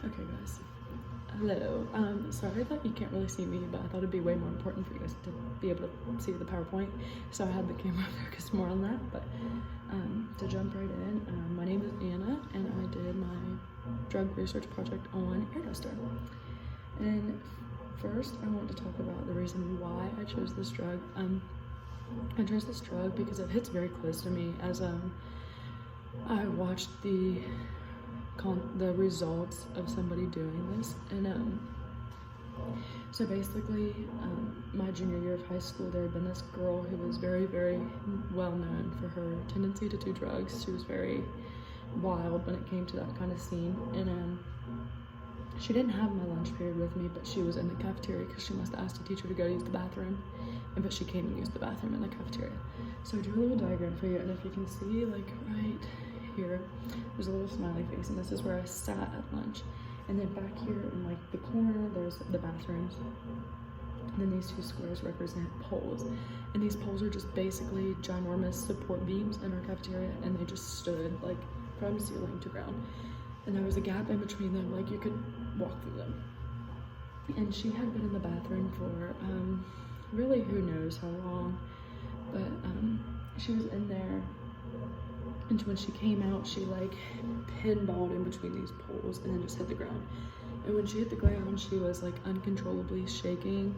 Okay, guys. Hello. Sorry that you can't really see me, but I thought it'd be way more important for you guys to be able to see the PowerPoint, so I had the camera focused more on that. But to jump right in, my name is Anna, and I did my drug research project on air duster. And first, I want to talk about the reason why I chose this drug. I chose this drug because it hits very close to me, as I watched the results of somebody doing this, and so basically, my junior year of high school, there had been this girl who was very, very well known for her tendency to do drugs. She was very wild when it came to that kind of scene, and she didn't have my lunch period with me, but she was in the cafeteria because she must have asked a teacher to go use the bathroom, but she came and used the bathroom in the cafeteria. So I drew a little diagram for you, and if you can see, like right here, there's a little smiley face, and this is where I sat at lunch. And then back here in like the corner, there's the bathrooms. And then these two squares represent poles. And these poles are just basically ginormous support beams in our cafeteria, and they just stood like from ceiling to ground. And there was a gap in between them, like you could walk through them. And she had been in the bathroom for really who knows how long, but she was in there. And when she came out, she like pinballed in between these poles and then just hit the ground. And when she hit the ground, she was like uncontrollably shaking.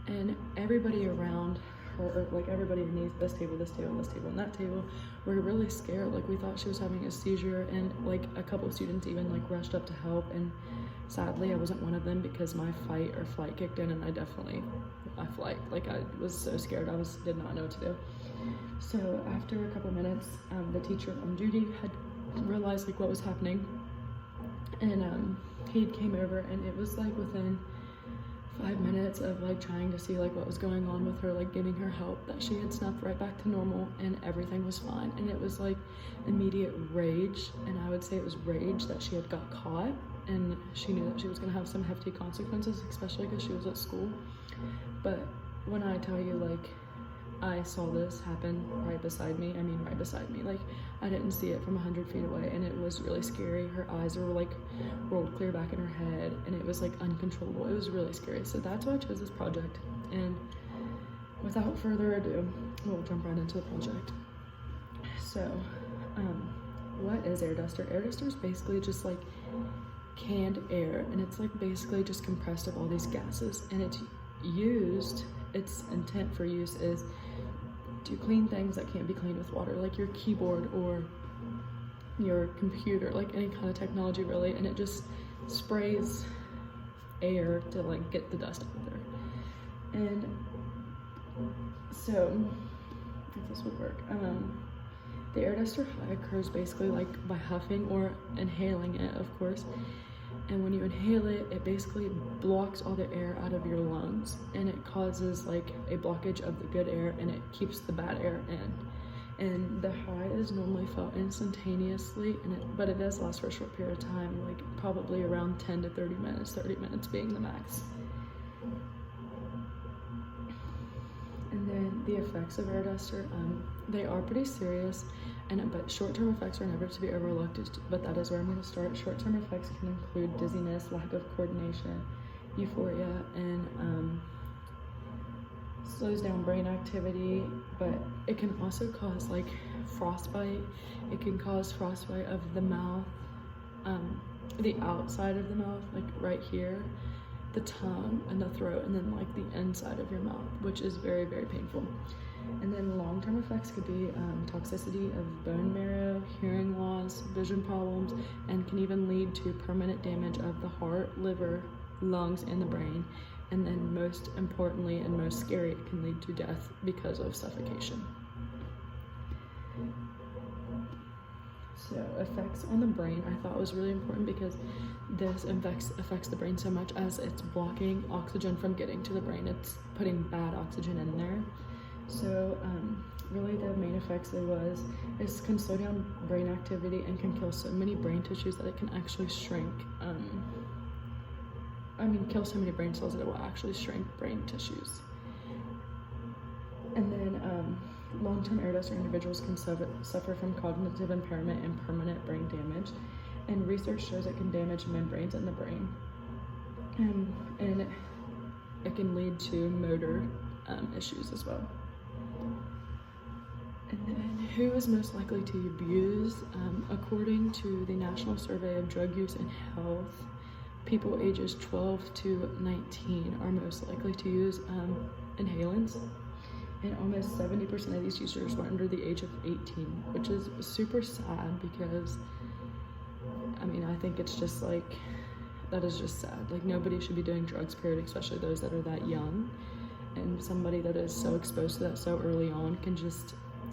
And everybody around her, like everybody in this table, and that table, were really scared. Like we thought she was having a seizure, and like a couple of students even like rushed up to help. And sadly, I wasn't one of them because my fight or flight kicked in, and I flight. Like I was so scared, did not know what to do. So after a couple minutes, the teacher on duty had realized like what was happening, and he came over, and it was like within 5 minutes of like trying to see like what was going on with her, like giving her help, that she had snapped right back to normal and everything was fine. And it was like immediate rage, and I would say it was rage that she had got caught, and she knew that she was going to have some hefty consequences, especially because she was at school. But when I tell you, like, I saw this happen right beside me, like I didn't see it from 100 feet away, and it was really scary. Her eyes were like rolled clear back in her head, and it was like uncontrollable. It was really scary. So that's why I chose this project. And without further ado, we'll jump right into the project. So what is air duster? Air duster is basically just like canned air, and it's like basically just compressed of all these gases, and its intent for use is to clean things that can't be cleaned with water, like your keyboard or your computer, like any kind of technology really, and it just sprays air to like get the dust out of there. And so if this would work, the air duster high occurs basically like by huffing or inhaling it, of course. And when you inhale it, it basically blocks all the air out of your lungs, and it causes like a blockage of the good air, and it keeps the bad air in. And the high is normally felt instantaneously, but it does last for a short period of time, like probably around 10 to 30 minutes, 30 minutes being the max. And then the effects of air duster, they are pretty serious, but short-term effects are never to be overlooked, but that is where I'm going to start. Short-term effects can include dizziness, lack of coordination, euphoria, and slows down brain activity, but it can also cause like frostbite. It can cause frostbite of the mouth, the outside of the mouth, like right here, the tongue and the throat, and then like the inside of your mouth, which is very, very painful. And then long-term effects could be toxicity of bone marrow, hearing loss, vision problems, and can even lead to permanent damage of the heart, liver, lungs, and the brain. And then most importantly and most scary, it can lead to death because of suffocation. So effects on the brain I thought was really important because this affects the brain so much, as it's blocking oxygen from getting to the brain. It's putting bad oxygen in there. So really the main effects is can slow down brain activity and can kill so many brain tissues that it can actually shrink. Kill so many brain cells that it will actually shrink brain tissues. And then long-term air duster individuals can suffer from cognitive impairment and permanent brain damage. and research shows it can damage membranes in the brain, and it can lead to motor issues as well. And then, who is most likely to abuse? According to the National Survey of Drug Use and Health, people ages 12 to 19 are most likely to use inhalants, and almost 70% of these users were under the age of 18, which is super sad because, I mean, I think it's just like, that is just sad. Like, nobody should be doing drugs, period, especially those that are that young. And somebody that is so exposed to that so early on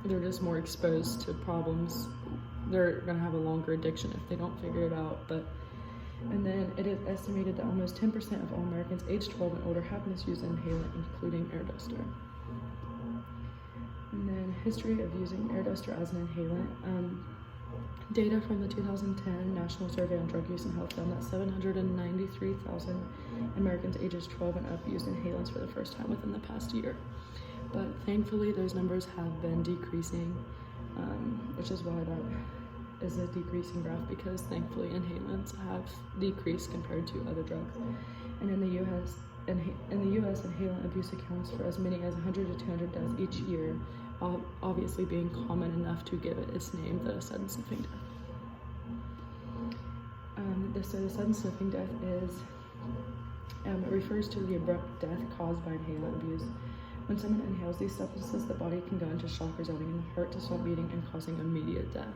they're just more exposed to problems. They're gonna have a longer addiction if they don't figure it out. And then it is estimated that almost 10% of all Americans aged 12 and older have misused an inhalant, including air duster. And then history of using air duster as an inhalant. Data from the 2010 National Survey on Drug Use and Health found that 793,000 Americans ages 12 and up used inhalants for the first time within the past year. But thankfully, those numbers have been decreasing, which is why that is a decreasing graph, because thankfully inhalants have decreased compared to other drugs. And in the U.S., inhalant abuse accounts for as many as 100 to 200 deaths each year, obviously being common enough to give it its name, the sudden sniffing death. So the sudden sniffing death is, it refers to the abrupt death caused by inhalant abuse. When someone inhales these substances, the body can go into shock, resulting in the heart to stop beating and causing immediate death.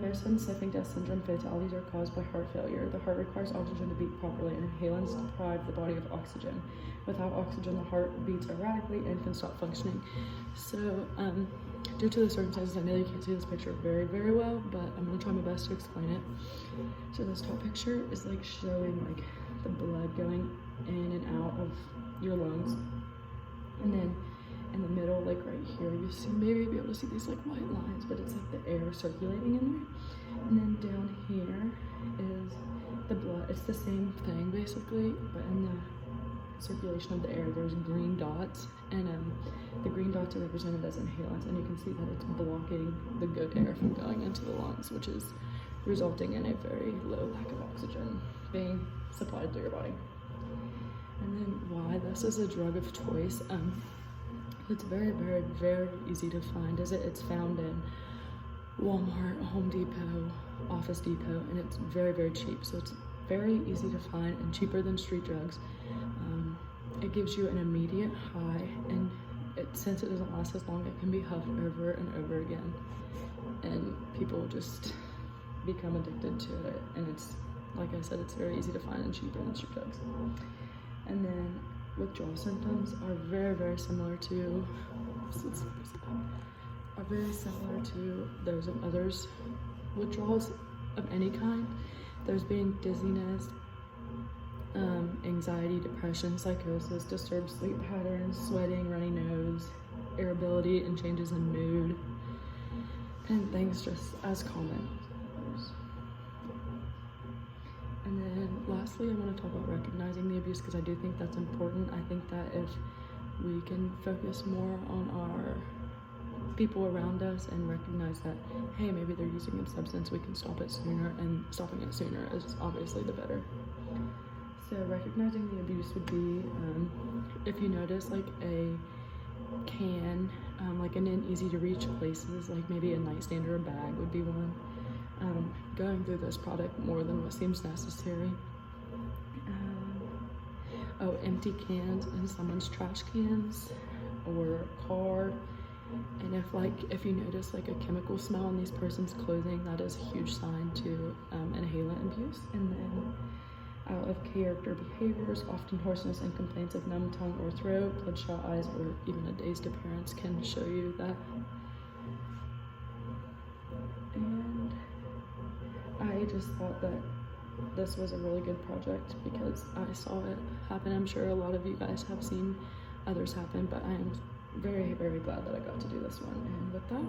Most sudden sniffing death syndrome fatalities are caused by heart failure. The heart requires oxygen to beat properly, and inhalants deprive the body of oxygen. Without oxygen, the heart beats erratically and can stop functioning. So, due to the circumstances, I know you can't see this picture very, very well, but I'm gonna try my best to explain it. So this top picture is like showing like the blood going in and out of your lungs. And then in the middle, like right here, you see, maybe be able to see these like white lines, but it's like the air circulating in there. And then down here is the blood. It's the same thing basically, but in the circulation of the air, there's green dots, and the green dots are represented as inhalants, and you can see that it's blocking the good air from going into the lungs, which is resulting in a very low lack of oxygen being supplied through your body. And then why this is a drug of choice, it's very, very, very easy to find. It's found in Walmart, Home Depot, Office Depot, and it's very, very cheap. So it's very easy to find and cheaper than street drugs. It gives you an immediate high, and since it doesn't last as long, it can be huffed over and over again. And people just become addicted to it. And it's, like I said, it's very easy to find and cheaper than street drugs. And then withdrawal symptoms are very, very similar to those of others withdrawals of any kind. There's being dizziness, anxiety, depression, psychosis, disturbed sleep patterns, sweating, runny nose, irritability, and changes in mood, and things just as common. And then lastly, I want to talk about recognizing the abuse, because I do think that's important. I think that if we can focus more on our people around us and recognize that, hey, maybe they're using a substance, we can stop it sooner, and stopping it sooner is obviously the better. So recognizing the abuse would be, if you notice like a can, like in easy to reach places, like maybe a nightstand or a bag would be one. Going through this product more than what seems necessary. Empty cans in someone's trash cans or car. And if you notice like a chemical smell in these person's clothing, that is a huge sign to inhalant abuse. And then out of character behaviors, often hoarseness and complaints of numb tongue or throat, bloodshot eyes, or even a dazed appearance can show you that. And I just thought that this was a really good project because I saw it happen. I'm sure a lot of you guys have seen others happen, but I am very, very glad that I got to do this one. And with that,